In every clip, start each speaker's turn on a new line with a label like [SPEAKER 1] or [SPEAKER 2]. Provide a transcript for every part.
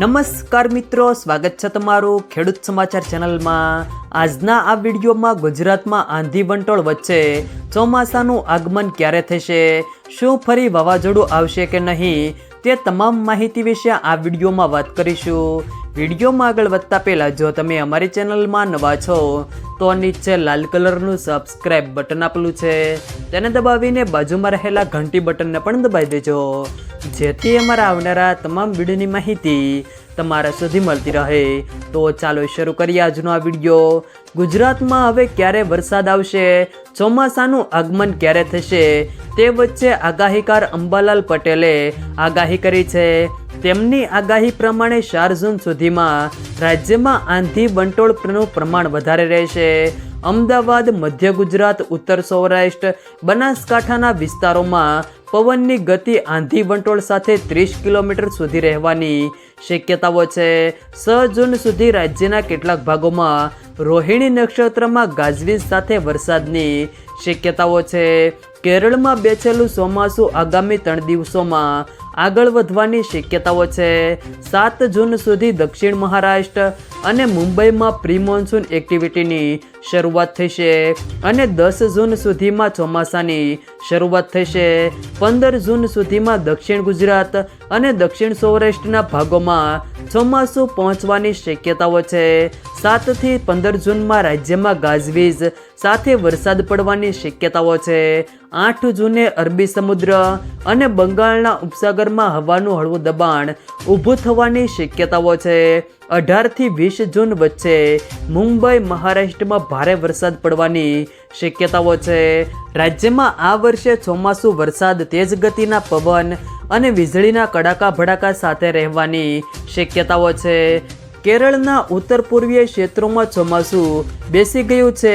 [SPEAKER 1] નમસ્કાર મિત્રો, સ્વાગત છે તમારું ખેડૂત સમાચાર ચેનલમાં। આજના આ વિડીયોમાં ગુજરાતમાં આંધી વંટોળ વચ્ચે ચોમાસાનું આગમન ક્યારે થશે, શું ફરી વાવાઝોડું આવશે કે નહીં, તે તમામ માહિતી વિશે આ વિડીયોમાં વાત કરીશું। વિડીયોમાં આગળ વધતા પહેલાં જો તમે અમારી ચેનલમાં નવા છો તો નીચે લાલ કલરનું સબસ્ક્રાઇબ બટન આપેલું છે, તેને દબાવીને બાજુમાં રહેલા ઘંટી બટનને પણ દબાવી દેજો, જેથી અમારા આવનારા તમામ વિડીયોની માહિતી તમારા સુધી મળતી રહે। તો ચાલો શરૂ કરીએ આજનો આ વિડીયો। ગુજરાતમાં હવે ક્યારે વરસાદ આવશે, ચોમાસાનું આગમન ક્યારે થશે, તે વચ્ચે આગાહીકાર અંબાલાલ પટેલે આગાહી કરી છે। તેમની આગાહી પ્રમાણે 4 જૂન સુધીમાં રાજ્યમાં આંધી વંટોળનું પ્રમાણ વધારે રહેશે। અમદાવાદ, મધ્ય ગુજરાત, ઉત્તર સૌરાષ્ટ્ર, બનાસકાંઠાના વિસ્તારોમાં પવનની ગતિ આંધી વંટોળ સાથે 30 કિલોમીટર સુધી રહેવાની શક્યતાઓ છે। 6 જૂન સુધી રાજ્યના કેટલાક ભાગોમાં રોહિણી નક્ષત્રમાં ગાજવીજ સાથે વરસાદની શક્યતાઓ છે। કેરળમાં બેસેલું ચોમાસું આગામી 3 દિવસોમાં આગળ વધવાની શક્યતાઓ છે। 7 જૂન સુધી દક્ષિણ મહારાષ્ટ્ર અને મુંબઈમાં પ્રી મોન્સૂન એક્ટિવિટીની શરૂઆત થશે અને 10 જૂન સુધીમાં ચોમાસાની શરૂઆત થશે। 15 જૂન સુધીમાં દક્ષિણ ગુજરાત અને દક્ષિણ સૌરાષ્ટ્રના ભાગોમાં ચોમાસું પહોંચવાની શક્યતાઓ છે। 7 થી 15 જૂનમાં રાજ્યમાં ગાજવીજ સાથે વરસાદ પડવાની શક્યતાઓ છે। 8 જૂને અરબી સમુદ્ર અને બંગાળના ઉપસાગરમાં હવાનું હળવું દબાણ ઊભું થવાની શક્યતાઓ છે। 18 થી 20 જૂન વચ્ચે મુંબઈ, મહારાષ્ટ્રમાં ભારે વરસાદ પડવાની શક્યતાઓ છે। રાજ્યમાં આ વર્ષે ચોમાસું વરસાદ, તેજ ગતિના પવન અને વીજળીના કડાકા ભડાકા સાથે રહેવાની શક્યતાઓ છે। કેરળના ઉત્તર પૂર્વીય ક્ષેત્રોમાં ચોમાસું બેસી ગયું છે,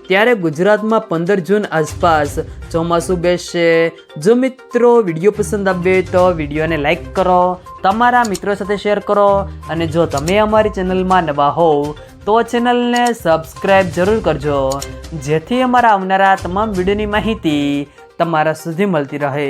[SPEAKER 1] ત્યારે ગુજરાતમાં 15 જૂન આસપાસ ચોમાસું બેસશે। જો મિત્રો વિડીયો પસંદ આવે તો વિડીયોને લાઈક કરો, તમારા મિત્રો સાથે શેર કરો અને જો તમે અમારી ચેનલમાં નવા હોવ તો ચેનલને સબસ્ક્રાઈબ જરૂર કરજો, જેથી અમારા આવનારા તમામ વિડીયોની માહિતી તમારા સુધી મળતી રહે।